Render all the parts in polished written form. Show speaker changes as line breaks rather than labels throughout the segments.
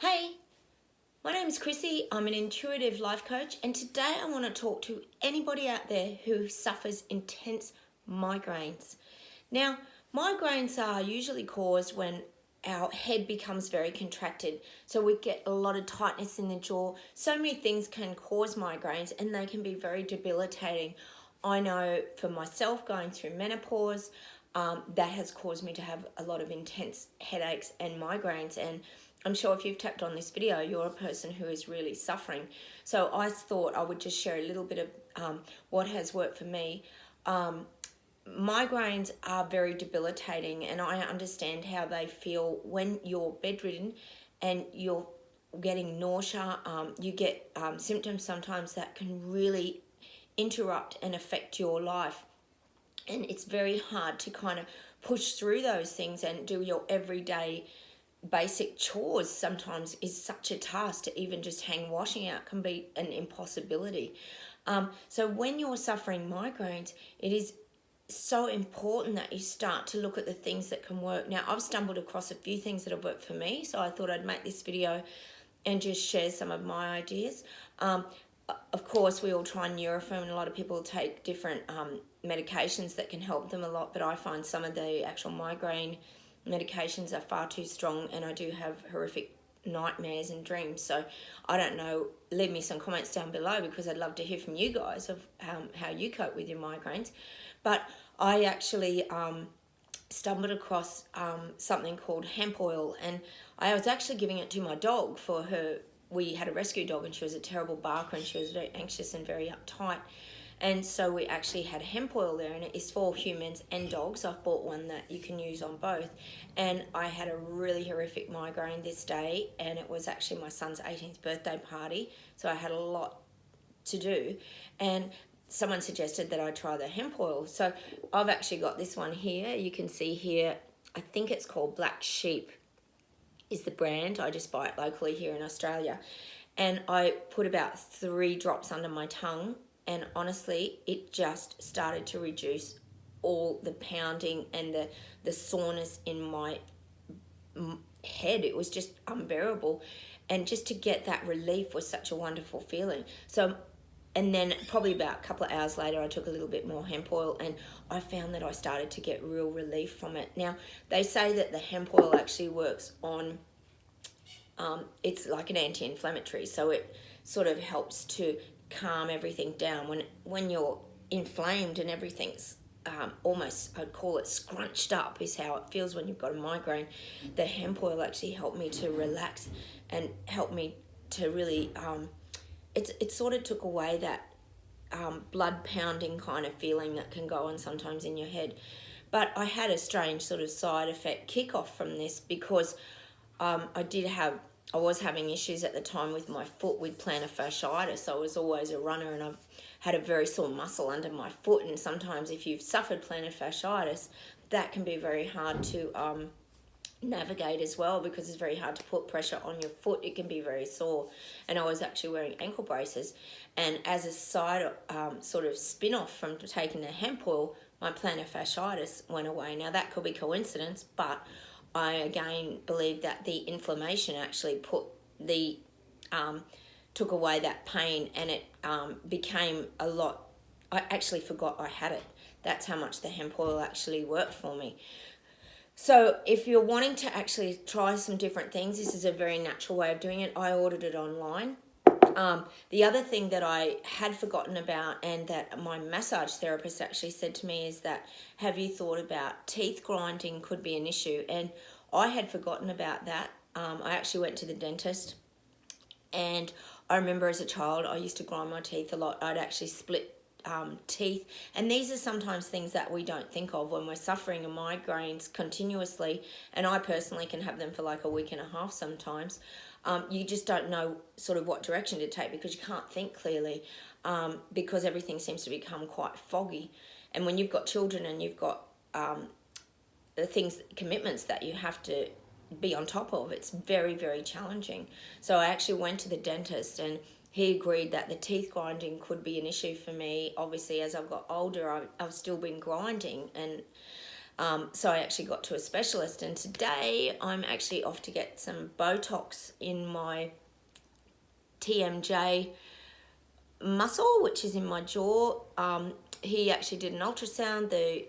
Hey, my name is Chrissy. I'm an intuitive life coach, and today I want to talk to anybody out there who suffers intense migraines. Now, migraines are usually caused when our head becomes very contracted, so we get a lot of tightness in the jaw. So many things can cause migraines, and they can be very debilitating. I know for myself, going through menopause, that has caused me to have a lot of intense headaches and migraines. And I'm sure if you've tapped on this video, you're a person who is really suffering. So I thought I would just share a little bit of what has worked for me. Migraines are very debilitating, and I understand how they feel when you're bedridden and you're getting nausea. You get symptoms sometimes that can really interrupt and affect your life. And it's very hard to kind of push through those things and do your everyday basic chores. Sometimes is such a task to even just hang washing out can be an impossibility. So when you're suffering migraines, it is so important that you start to look at the things that can work. Now, I've stumbled across a few things that have worked for me, so I thought I'd make this video and just share some of my ideas. Of course, we all try Nurofen, and a lot of people take different medications that can help them a lot, but I find some of the actual migraine medications are far too strong, and I do have horrific nightmares and dreams. So I don't know, leave me some comments down below, because I'd love to hear from you guys of how you cope with your migraines. But I actually stumbled across something called hemp oil, and I was actually giving it to my dog for her. We had a rescue dog, and she was a terrible barker, and she was very anxious and very uptight. And so we actually had hemp oil there, and it is for humans and dogs. I've bought one that you can use on both. And I had a really horrific migraine this day, and it was actually my son's 18th birthday party, so I had a lot to do. And someone suggested that I try the hemp oil. So I've actually got this one here. You can see here, I think it's called Black Sheep is the brand. I just buy it locally here in Australia. And I put about 3 drops under my tongue, and honestly, it just started to reduce all the pounding and the soreness in my head. It was just unbearable. And just to get that relief was such a wonderful feeling. So, and then probably about a couple of hours later, I took a little bit more hemp oil, and I found that I started to get real relief from it. Now, they say that the hemp oil actually works on, it's like an anti-inflammatory, so it sort of helps to calm everything down. When you're inflamed and everything's almost, I'd call it scrunched up, is how it feels when you've got a migraine. The hemp oil actually helped me to relax and helped me to really... It sort of took away that blood pounding kind of feeling that can go on sometimes in your head. But I had a strange sort of side effect kick off from this, because I was having issues at the time with my foot with plantar fasciitis. I was always a runner, and I've had a very sore muscle under my foot. And sometimes if you've suffered plantar fasciitis, that can be very hard to navigate as well, because it's very hard to put pressure on your foot. It can be very sore, and I was actually wearing ankle braces, and as a side sort of spin-off from taking the hemp oil, my plantar fasciitis went away. Now, that could be coincidence, but I again believe that the inflammation actually took away that pain, and it became a lot. I actually forgot I had it. That's how much the hemp oil actually worked for me. So if you're wanting to actually try some different things, this is a very natural way of doing it. I ordered it online. The other thing that I had forgotten about, and that my massage therapist actually said to me, is that, have you thought about teeth grinding could be an issue? And I had forgotten about that. I actually went to the dentist, and I remember as a child I used to grind my teeth a lot. I'd actually split teeth, and these are sometimes things that we don't think of when we're suffering a migraines continuously, and I personally can have them for like a week and a half sometimes. You just don't know sort of what direction to take, because you can't think clearly, because everything seems to become quite foggy. And when you've got children and you've got the commitments that you have to be on top of, it's very, very challenging. So I actually went to the dentist, and he agreed that the teeth grinding could be an issue for me. Obviously, as I've got older, I've still been grinding, and So I actually got to a specialist, and today I'm actually off to get some Botox in my TMJ muscle, which is in my jaw. He actually did an ultrasound, the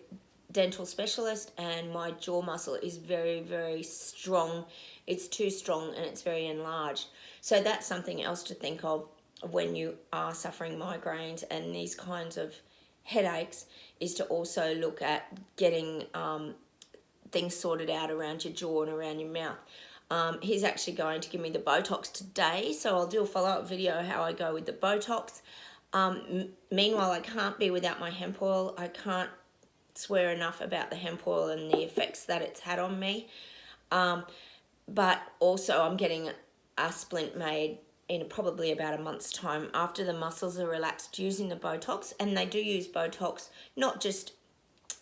dental specialist, and my jaw muscle is very, very strong. It's too strong and it's very enlarged. So that's something else to think of when you are suffering migraines and these kinds of headaches, is to also look at getting things sorted out around your jaw and around your mouth. He's actually going to give me the Botox today, so I'll do a follow-up video how I go with the Botox. Meanwhile, I can't be without my hemp oil. I can't swear enough about the hemp oil and the effects that it's had on me. But also I'm getting a splint made in probably about a month's time after the muscles are relaxed using the Botox. And they do use Botox not just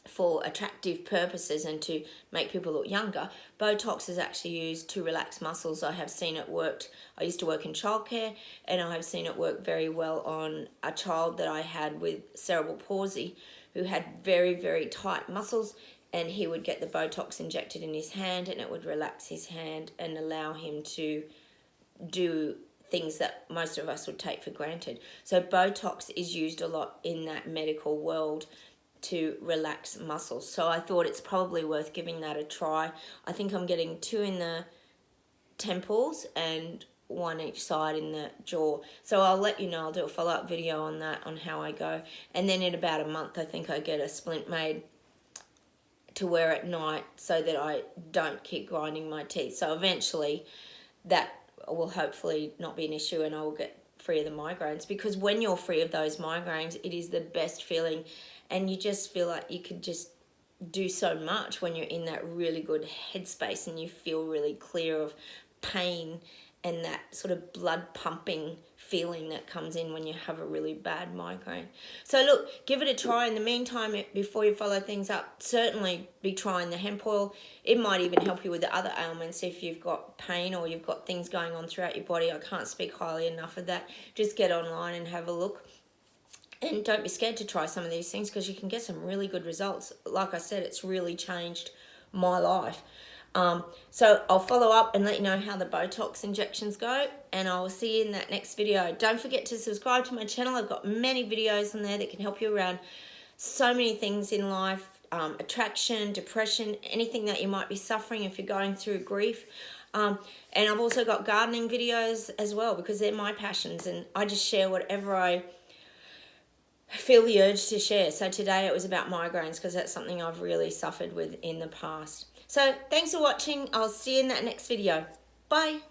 for attractive purposes and to make people look younger. Botox is actually used to relax muscles. I have seen it worked. I used to work in childcare, and I have seen it work very well on a child that I had with cerebral palsy who had very, very tight muscles, and he would get the Botox injected in his hand and it would relax his hand and allow him to do things that most of us would take for granted. So Botox is used a lot in that medical world to relax muscles. So I thought it's probably worth giving that a try. I think I'm getting 2 in the temples and 1 each side in the jaw. So I'll let you know. I'll do a follow-up video on that, on how I go. And then in about a month, I think I get a splint made to wear at night so that I don't keep grinding my teeth. So eventually that will hopefully not be an issue and I will get free of the migraines, because when you're free of those migraines, it is the best feeling, and you just feel like you could just do so much when you're in that really good headspace and you feel really clear of pain and that sort of blood pumping feeling that comes in when you have a really bad migraine. So look, give it a try. In the meantime, before you follow things up, certainly be trying the hemp oil. It might even help you with the other ailments if you've got pain or you've got things going on throughout your body. I can't speak highly enough of that. Just get online and have a look. And don't be scared to try some of these things, because you can get some really good results. Like I said, it's really changed my life. So I'll follow up and let you know how the Botox injections go, and I'll see you in that next video. Don't forget to subscribe to my channel. I've got many videos on there that can help you around so many things in life, attraction, depression, anything that you might be suffering if you're going through grief. And I've also got gardening videos as well, because they're my passions, and I just share whatever I feel the urge to share. So today it was about migraines, because that's something I've really suffered with in the past. So thanks for watching. I'll see you in that next video. Bye.